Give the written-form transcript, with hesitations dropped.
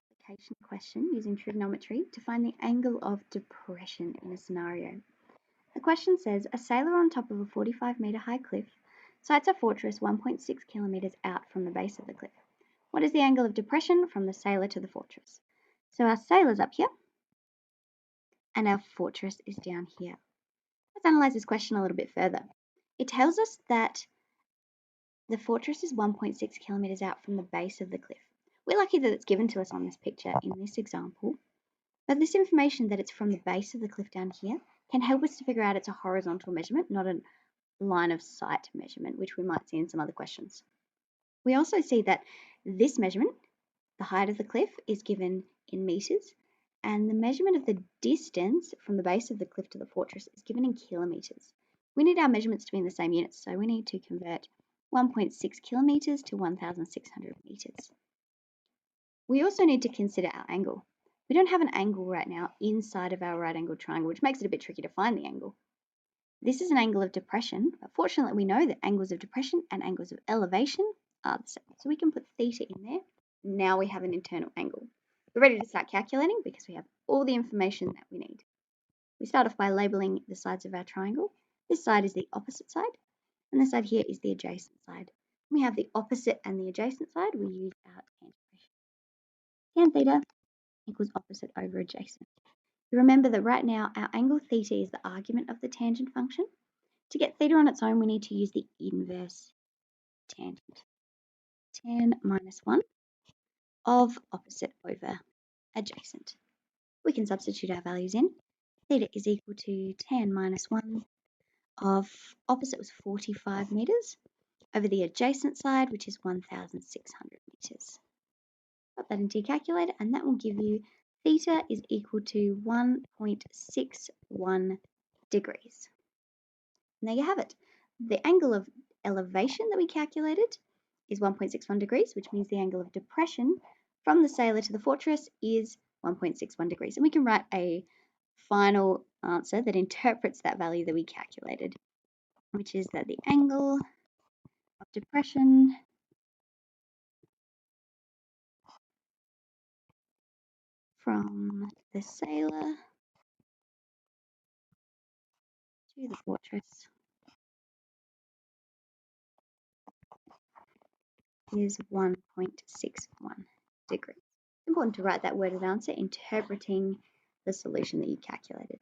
multiplication question using trigonometry to find the angle of depression in a scenario. The question says, a sailor on top of a 45-metre high cliff sights a fortress 1.6 kilometres out from the base of the cliff. What is the angle of depression from the sailor to the fortress? So our sailor's up here, and our fortress is down here. Let's analyse this question a little bit further. It tells us that the fortress is 1.6 kilometres out from the base of the cliff. We're lucky that it's given to us on this picture in this example, but this information that it's from the base of the cliff down here can help us to figure out it's a horizontal measurement, not a line of sight measurement, which we might see in some other questions. We also see that this measurement, the height of the cliff, is given in metres, and the measurement of the distance from the base of the cliff to the fortress is given in kilometres. We need our measurements to be in the same units, so we need to convert 1.6 kilometres to 1,600 metres. We also need to consider our angle. We don't have an angle right now inside of our right angled triangle, which makes it a bit tricky to find the angle. This is an angle of depression, but fortunately we know that angles of depression and angles of elevation are the same. So we can put theta in there. Now we have an internal angle. We're ready to start calculating because we have all the information that we need. We start off by labeling the sides of our triangle. This side is the opposite side, and this side here is the adjacent side. When we have the opposite and the adjacent side, we use our tangent ratio. Tan theta equals opposite over adjacent. You remember that right now our angle theta is the argument of the tangent function. To get theta on its own, we need to use the inverse tangent. Tan minus 1 of opposite over adjacent. We can substitute our values in. Theta is equal to tan minus 1 of opposite was 45 metres over the adjacent side, which is 1,600 metres. Put that into your calculator, and that will give you theta is equal to 1.61 degrees. And there you have it. The angle of elevation that we calculated is 1.61 degrees, which means the angle of depression from the sailor to the fortress is 1.61 degrees. And we can write a final answer that interprets that value that we calculated, which is that the angle of depression from the sailor to the fortress is 1.61 degrees. It's important to write that worded answer interpreting the solution that you calculated.